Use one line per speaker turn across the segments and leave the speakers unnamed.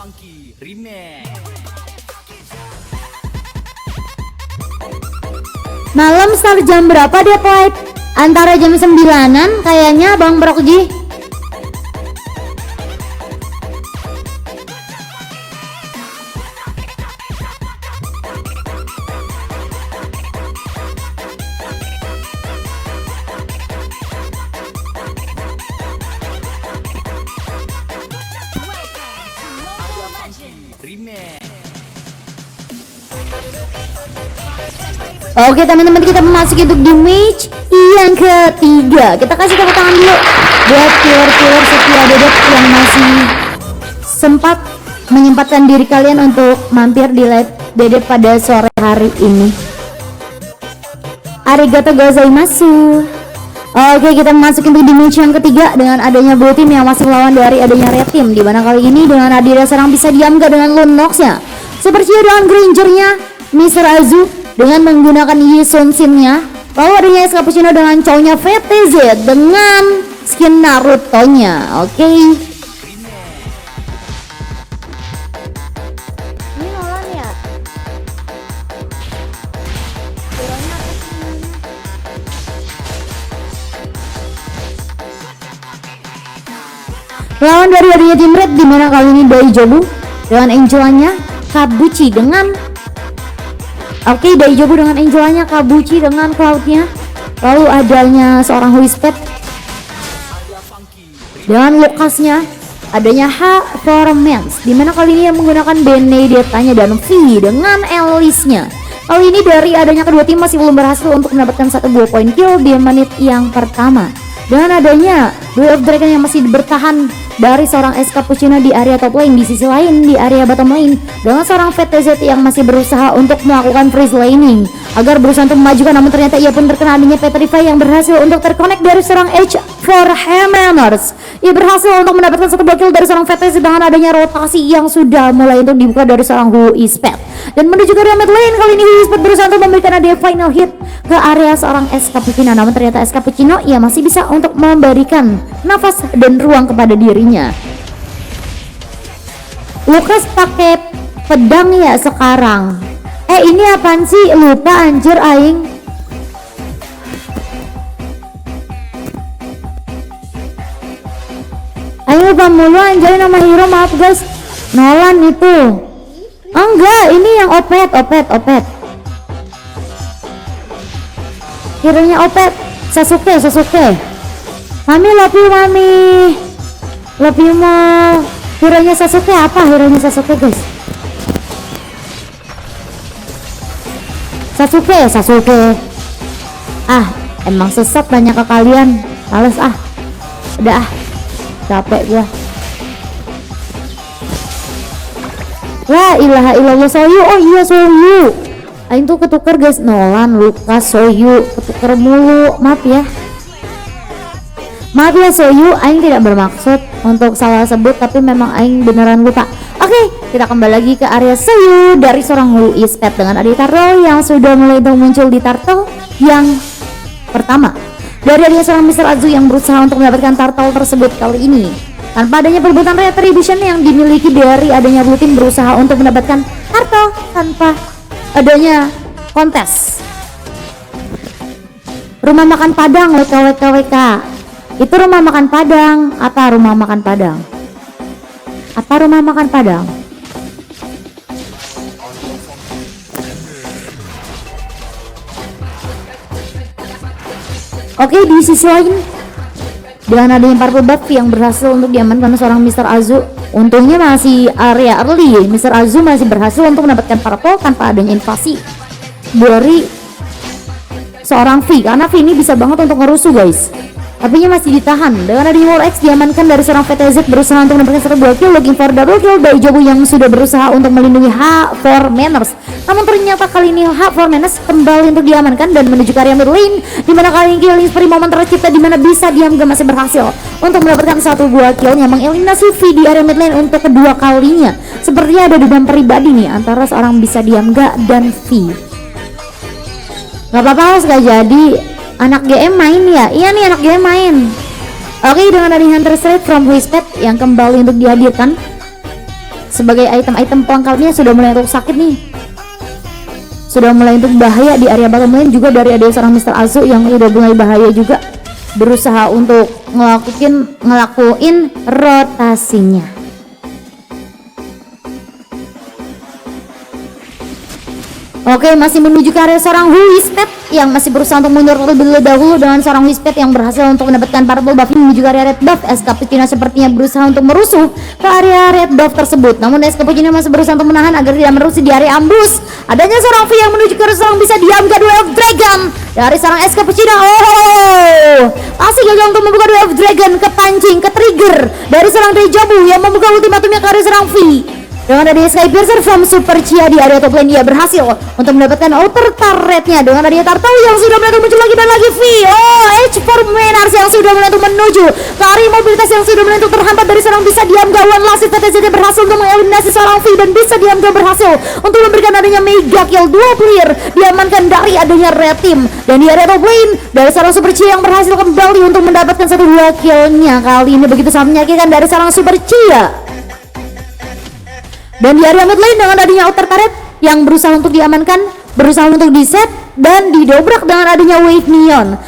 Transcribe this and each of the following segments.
Funky Remix.
Malam start jam berapa dia Pipe? Antara jam 9-an kayaknya Bang Brokji. Oke teman-teman, kita memasuki untuk di match yang ketiga. Kita kasih tepuk tangan dulu buat killer-killer setia Dedek yang masih sempat menyempatkan diri kalian untuk mampir di live Dedek pada sore hari ini. Arigato gozaimasu. Oke, kita memasuki untuk di match yang ketiga dengan adanya blue team yang masih melawan dari adanya red team. Dimana kali ini dengan adanya serang bisa diam gak dengan Lunox-nya, seperti dengan Grangernya Mr. Azu dengan menggunakan Yison Shin-nya, lalu adanya Escapuccino dengan cowoknya VTZ dengan skin Naruto-nya. Oke. Ini Nolan ya? Lawan dari adanya tim red dimana kali ini Daijobu dengan Angelanya Kabuchi dengan Daijobu dengan Angelanya, Kabuchi dengan Cloud-nya, lalu adanya seorang Whisper dengan Lucas-nya, adanya H4mans, dimana kali ini yang menggunakan Benedetta-nya dan V dengan Alice-nya. Kali ini dari adanya kedua tim masih belum berhasil untuk mendapatkan satu buah poin kill di menit yang pertama. Dengan adanya Blue of Dragon yang masih bertahan dari seorang Escapuccino di area top lane, di sisi lain di area bottom lane dengan seorang VTZ yang masih berusaha untuk melakukan freeze laning agar berusaha untuk memajukan, namun ternyata ia pun terkena adanya Petrify yang berhasil untuk terconnect dari seorang H4mans. Ia berhasil untuk mendapatkan satu buah kill dari seorang VTZ dengan adanya rotasi yang sudah mulai untuk dibuka dari seorang Whisper. Dan menuju ke area mid lane, kali ini Whisper berusaha untuk memberikan adanya final hit ke area seorang Escapuccino, namun ternyata Escapuccino ia masih bisa untuk memberikan nafas dan ruang kepada dirinya. Lucas pakai pedang ya sekarang. Ini apaan sih? Lupa anjir aing. Aing lupa mulu anjir nama hero, maaf guys. Nolan itu. Enggak, ini yang Opet. Hero-nya Opet, Sasuke. Mami love you, Mami. Love you mau. Hero-nya Sasuke apa? Hero-nya Sasuke guys. Sasuke. Emang sesat banyak ke kalian. Males udah capek gua. La ilaha illallah, Soyu. Oh iya Soyu. Aing tuh ketuker guys, Nolan, Lucas, Soyu, ketuker mulu. Maaf ya Soyu, Aing tidak bermaksud untuk salah sebut, tapi memang Aing beneran lupa. Oke, kita kembali lagi ke area Soyu dari seorang Luis Pet dengan adik turtle yang sudah mulai muncul di turtle yang pertama. Dari adanya seorang Mr. Azu yang berusaha untuk mendapatkan turtle tersebut kali ini tanpa adanya perbuatan retribution yang dimiliki dari adanya blue team berusaha untuk mendapatkan turtle tanpa adanya kontes. Rumah makan Padang, WKWKWK. Itu rumah makan Padang. Apa rumah makan Padang? Oke, di sisi lain dengan adanya purple buff yang berhasil untuk diamankan seorang Mr. Azu. Untungnya masih area early, Mr. Azu masih berhasil untuk mendapatkan purple tanpa adanya invasi dari seorang V, karena V ini bisa banget untuk ngerusuh guys. Tapi nya masih ditahan dengan adanya War X diamankan dari seorang VTZ berusaha untuk mendapatkan satu buah kill, looking for double kill dari Daijobu yang sudah berusaha untuk melindungi H4mans. Namun ternyata kali ini H4mans kembali untuk diamankan dan menuju ke area mid lane, dimana kali ini killing spree momen tercipta dimana bisa diam gak masih berhasil untuk mendapatkan satu buah kill yang mengeliminasi V di area mid lane untuk kedua kalinya. Sepertinya ada dendam pribadi nih antara seorang bisa diam gak dan V. Gak apa-apa, gak jadi. Anak GM main ya? Iya nih, anak GM main. Oke, dengan adanya Hunter Straight from Whisper yang kembali untuk dihadirkan sebagai item-item pelengkapnya sudah mulai untuk sakit nih, sudah mulai untuk bahaya di area bottom lane. Juga dari ada seorang Mr. Azu yang udah mulai bahaya juga, berusaha untuk ngelakuin rotasinya. Oke, masih menuju ke area seorang Whisper yang masih berusaha untuk mundur terlebih dahulu dengan seorang Whisper yang berhasil untuk mendapatkan purple buff menuju ke area red buff. Es Cappuccino sepertinya berusaha untuk merusuh ke area red buff tersebut, namun Es Cappuccino masih berusaha untuk menahan agar tidak merusuh di area ambush. Adanya seorang V yang menuju ke area seorang bisa diam ke Duel of Dragon dari seorang Es Cappuccino. Masih gagal untuk membuka Duel of Dragon, kepancing, ke trigger dari seorang Dejavu yang membuka ultimatumnya ke area seorang V. Dengan adanya Skypiercer from Super Chia di area top lane, dia berhasil untuk mendapatkan outer turretnya. Dengan adanya Turtle yang sudah mulai muncul lagi dan lagi V. H4 Menars yang sudah mulai menuju ke area mobilitas yang sudah mulai terhambat dari seorang bisa diam gawan Lasit TTZ berhasil untuk mengeliminasi seorang V dan bisa diam gak berhasil untuk memberikan adanya mega kill. 2 player diamankan dari adanya red team, dan di area top lane dari seorang Super Chia yang berhasil kembali untuk mendapatkan 1-2 killnya. Kali ini begitu sangat menyakitkan dari seorang Super Chia. Dan di area mid lane dengan adanya outer turret yang berusaha untuk diamankan, berusaha untuk diset dan didobrak dengan adanya wave neon.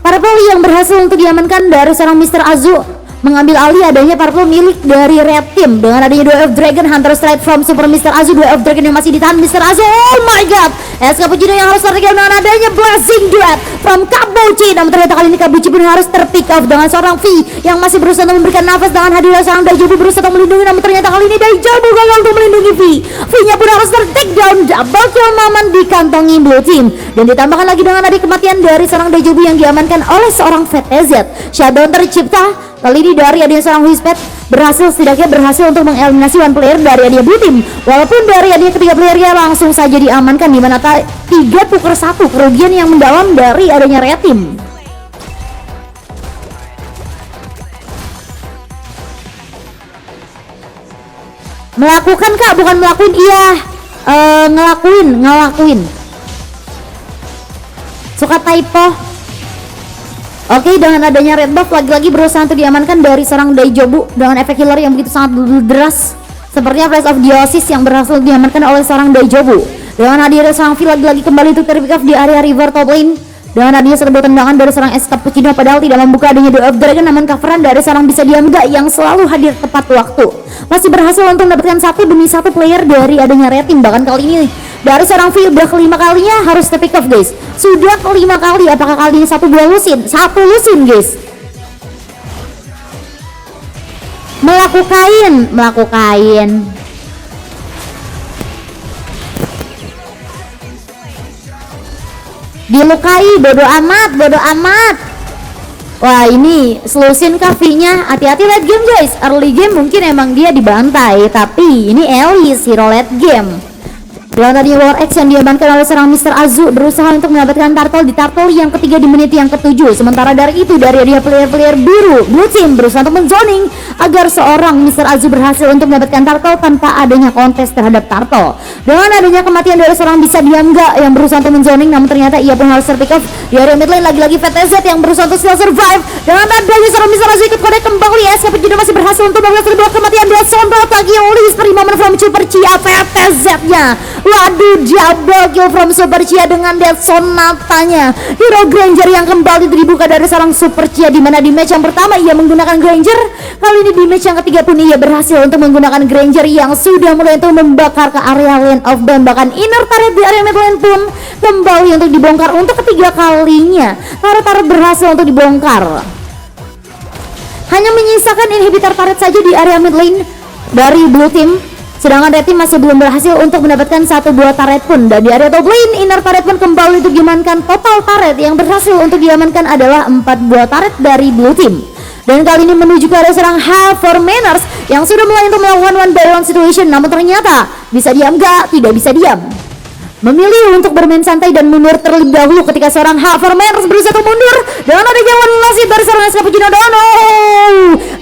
Purple yang berhasil untuk diamankan dari seorang Mr. Azu mengambil alih adanya purple milik dari red team dengan adanya Duel of Dragon, Hunter Strike from Super Mr. Azu. Duel of Dragon yang masih ditahan Mr. Azu. Oh my god, Es Cappuccino yang harus tertiga dengan adanya Blazing Duet from Kabuchi. Namun ternyata kali ini Kabuchi pun harus terpick off dengan seorang V yang masih berusaha untuk memberikan nafas dengan hadirnya seorang Dejavu berusaha untuk melindungi. Namun ternyata kali ini Dejavu gagal untuk melindungi V. V-nya pun harus ter-take down. Double kill momen dikantongi blue team, dan ditambahkan lagi dengan adanya kematian dari seorang Dejavu yang diamankan oleh seorang VTZ. Shutdown tercipta. Kali ini dari adanya seorang Whisper setidaknya berhasil untuk mengeliminasi one player dari adanya blue team. Walaupun dari adanya ketiga playernya langsung saja diamankan, di mana 3-1 kerugian yang mendalam dari adanya red team. Melakukan kak, bukan melakuin, iya ngelakuin. Suka typo. Oke, dengan adanya red buff lagi-lagi berusaha untuk diamankan dari seorang Dejavu dengan efek healer yang begitu sangat deras, sepertinya Flash of Dionysus yang berhasil diamankan oleh seorang Dejavu. Dengan hadirnya seorang V lagi-lagi kembali untuk terpick off di area river top lane dengan adanya serbu tendangan dari seorang Es Cappuccino, padahal tidak membuka adanya Duel of Dragon, namun coveran dari seorang bisa diam gak yang selalu hadir tepat waktu masih berhasil untuk mendapatkan 1 player dari adanya red team. Bahkan kali ini dari seorang V udah kelima kalinya harus terpick off guys, sudah kelima kali. Apakah kali ini satu lusin guys? Melakukan dilukai, bodoh amat. Wah, ini selusin kah V-nya? Hati-hati late game guys. Early game mungkin emang dia dibantai, tapi ini Elise hero late game. Dan tadi War X yang diamankan oleh seorang Mr. Azu berusaha untuk mendapatkan turtle di turtle yang ketiga di menit yang ke-7. Sementara dari itu dari dia player-player biru blue team berusaha untuk menzoning agar seorang Mr. Azu berhasil untuk mendapatkan turtle tanpa adanya kontes terhadap turtle. Dengan adanya kematian dari seorang bisa diam gak yang berusaha untuk menzoning, namun ternyata ia pun harus terpick off di area mid lane. Lagi-lagi VTZ yang berusaha untuk still survive. Dengan adanya seorang Mr. Azu ikut kode kembali, Es Cappuccino masih berhasil untuk membalas sebuah kematian. Dia sondot lagi oleh istri momen from Super Chia VTZ-nya. Waduh, double kill from Super Chia dengan Death Sonatanya. Hero Granger yang kembali dibuka dari seorang Super Chia, di mana di match yang pertama ia menggunakan Granger. Kali ini di match yang ketiga pun ia berhasil untuk menggunakan Granger yang sudah mulai untuk membakar ke area lane of ban. Bahkan inner turret di area mid lane pun kembali untuk dibongkar untuk ketiga kalinya. Turret berhasil untuk dibongkar. Hanya menyisakan inhibitor turret saja di area mid lane dari blue team. Sedangkan red team masih belum berhasil untuk mendapatkan 1 buah turret pun. Dan di area top lane inner turret pun kembali untuk diamankan. Total turret yang berhasil untuk diamankan adalah 4 buah turret dari blue team. Dan kali ini menuju ke area serang H4 Menars yang sudah mulai untuk melakukan one by one situation. Namun ternyata bisa diam gak? Tidak bisa diam. Memilih untuk bermain santai dan mundur terlebih dahulu ketika seorang H4 Menars berusaha untuk mundur. Dengan adanya one last hit dari seorang Es Cappuccino. Dono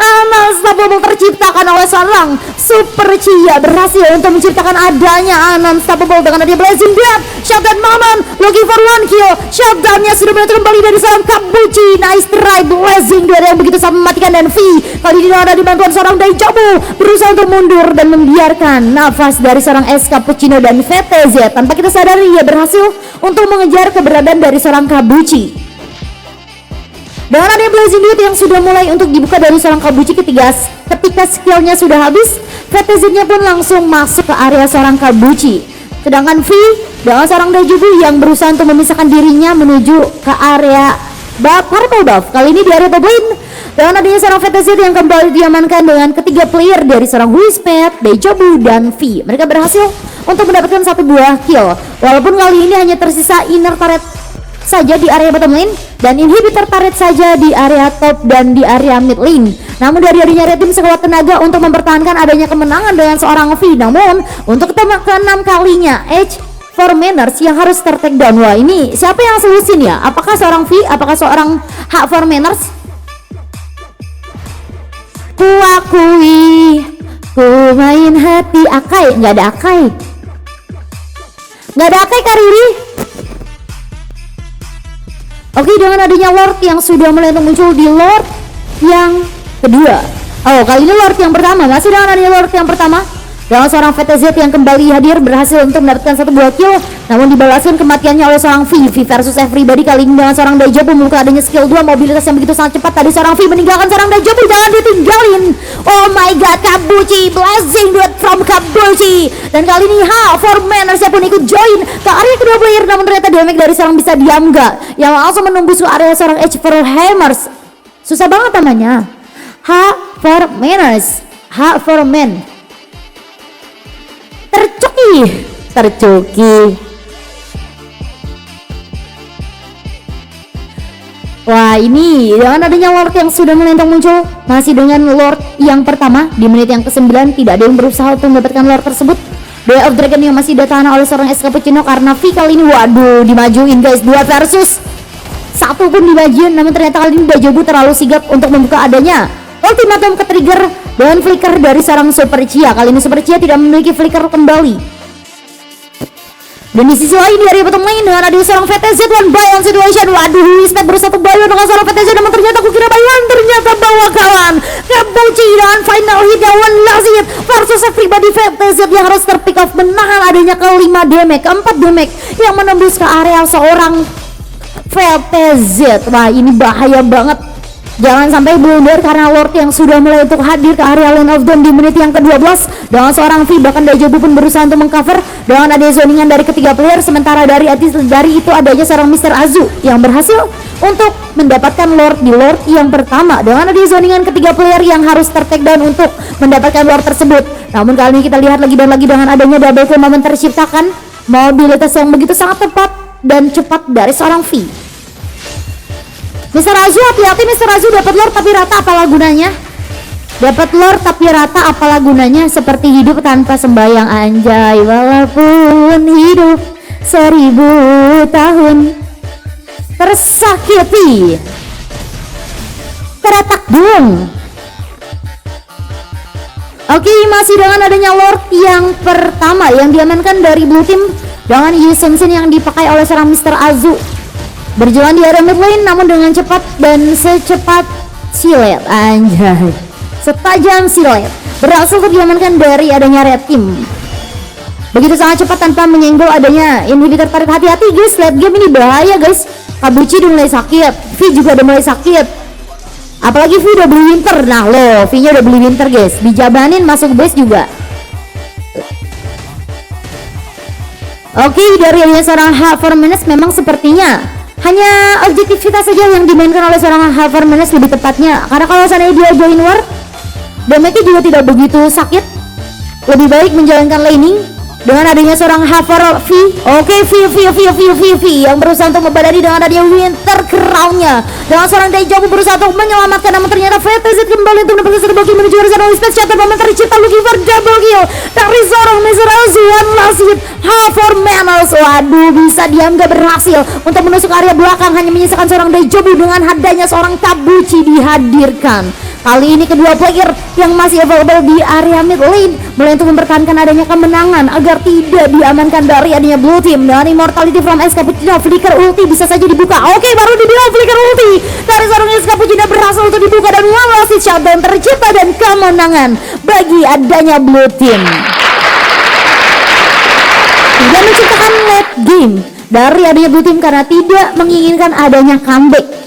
Anastasia unstoppable terciptakan oleh seorang Super Chia, berhasil untuk menciptakan adanya unstoppable dengan adanya blazing death, shutdown moment, looking for one kill, shutdownnya sudah mulai kembali dari seorang Kabuchi. Nice try, blazing death yang begitu sangat mematikan, dan V kali ini ada di bantuan seorang Daijobu berusaha untuk mundur dan membiarkan nafas dari seorang S Cappuccino dan VTZ. Tanpa kita sadari, ia berhasil untuk mengejar keberadaan dari seorang Kabuchi. Dengan adanya blazing death yang sudah mulai untuk dibuka dari seorang Kabuchi ketika skillnya sudah habis, VTZ-nya pun langsung masuk ke area seorang Kabuchi. Sedangkan V dengan seorang Daijobu yang berusaha untuk memisahkan dirinya menuju ke area purple buff. Kali ini di area top lane, dengan adanya seorang VTZ yang kembali diamankan dengan ketiga player dari seorang Whisper, Daijobu, dan V. Mereka berhasil untuk mendapatkan satu buah kill. Walaupun kali ini hanya tersisa inner turret saja di area bottom lane dan inhibitor turret saja di area top dan di area mid lane. Namun dari adanya red team sekuat tenaga untuk mempertahankan adanya kemenangan dengan seorang V. Namun untuk ke-6 kalinya Edge for Manners yang harus ter-take down. Wah, ini siapa yang solusin ya? Apakah seorang V? Apakah seorang Hak for Manners? Kuakui, ku main hati. Akai, nggak ada Akai. Nggak ada Akai, Kariri. Oke, dengan adanya Lord yang sudah mulai muncul di Lord yang kedua. Oh, kali ini Lord yang pertama. Masih dengan adanya Lord yang pertama, dengan seorang VTZ yang kembali hadir berhasil untuk mendapatkan satu buah kill, namun dibalaskan kematiannya oleh seorang V versus everybody. Kali ini dengan seorang Daijobu membuka adanya skill 2 mobilitas yang begitu sangat cepat. Tadi seorang V meninggalkan seorang Daijobu, jangan ditinggalin. Oh my god, Kabuchi, blazing death from Kabuchi. Dan kali ini for Manners pun ikut join ke area kedua player, namun ternyata damage dari seorang bisa diam gak yang langsung menembus ke area seorang Edge for Hammers. Susah banget namanya. for Manners, for Men. Tercuki. Wah, ini dengan adanya Lord yang sudah melintang muncul, masih dengan Lord yang pertama di menit yang ke-9, tidak ada yang berusaha untuk mendapatkan Lord tersebut. Day of Dragon yang masih ditahan oleh seorang S Cappuccino karena V kali ini, waduh, dimajuin guys, 2 versus 1 pun dimajuin, namun ternyata kali ini Daijobu terlalu sigap untuk membuka adanya ultimatum ke trigger dengan flicker dari seorang Super Chia. Kali ini Super Chia tidak memiliki flicker kembali. Dan di sisi lain di area bottom lane dengan ada seorang VTZ one by one situation. Waduh, Whisper bersatu by one dengan seorang VTZ, namun ternyata aku kira by one, ternyata bawa kawan. Kabuchi dengan final hitnya one last hit versus everybody. VTZ yang harus terpick off menahan adanya ke-5 damage, ke-4 damage yang menembus ke area seorang VTZ. Wah, ini bahaya banget. Jangan sampai blunder karena Lord yang sudah mulai untuk hadir ke area lane of doom di menit yang ke-12 dengan seorang V. Bahkan Daijobu pun berusaha untuk mengcover dengan adanya zoningan dari ketiga player, sementara dari itu adanya seorang Mr. Azu yang berhasil untuk mendapatkan Lord di Lord yang pertama dengan adanya zoningan ketiga player yang harus ter-take down untuk mendapatkan Lord tersebut. Namun kali ini kita lihat lagi dan lagi dengan adanya double kill momen terciptakan, mobilitas yang begitu sangat tepat dan cepat dari seorang V. Mr. Azu, hati-hati Mr. Azu, dapat Lord tapi rata apalah gunanya? Dapat Lord tapi rata apalah gunanya? Seperti hidup tanpa sembayang, anjay. Walaupun hidup 1000 tahun tersakiti, teretak dong. Oke, masih dengan adanya Lord yang pertama yang diamankan dari blue team dengan Yusensin yang dipakai oleh seorang Mr. Azu. Berjalan di area mid lane namun dengan cepat dan secepat silet, anjay, setajam silet, berhasil untuk diamankan dari adanya red team. Begitu sangat cepat tanpa menyenggol adanya inhibitor tarik. Hati-hati guys, late game ini bahaya guys. Kabuchi udah mulai sakit, V juga udah mulai sakit, apalagi V udah beli winter. Nah loh, V nya udah beli winter guys, dijabanin masuk base juga. Oke, dari adanya seorang for Manners memang sepertinya hanya objektivitas saja yang dimainkan oleh seorang Haver Menes lebih tepatnya, karena kalau seandainya dia join war, damage-nya juga tidak begitu sakit. Lebih baik menjalankan laning dengan adanya seorang Haver V. Oke, V yang berusaha untuk membadani dengan adanya winter crown-nya. Dengan seorang Daijobu berusaha untuk menyelamatkan, namun ternyata VTZ kembali untuk mendapatkan satu bagi menuju ke sana. Whisper shot momen tercipta looking for double kill dari seorang Mr. Azu one last hit. For Manners, waduh, bisa diam, gak berhasil untuk menusuk area belakang, hanya menyisakan seorang Daijobu dengan adanya seorang Kabuchi dihadirkan. Kali ini kedua player yang masih available di area mid lane mulai untuk mempertahankan adanya kemenangan agar tidak diamankan dari adanya blue team. Dengan immortality from S Cappuccino, flicker ulti bisa saja dibuka. Oke, baru dibilang flicker ulti dari seorang S Cappuccino berhasil untuk dibuka dan wasit shutdown tercipta dan kemenangan bagi adanya blue team. Tidak menciptakan late game dari adanya blue team karena tidak menginginkan adanya comeback.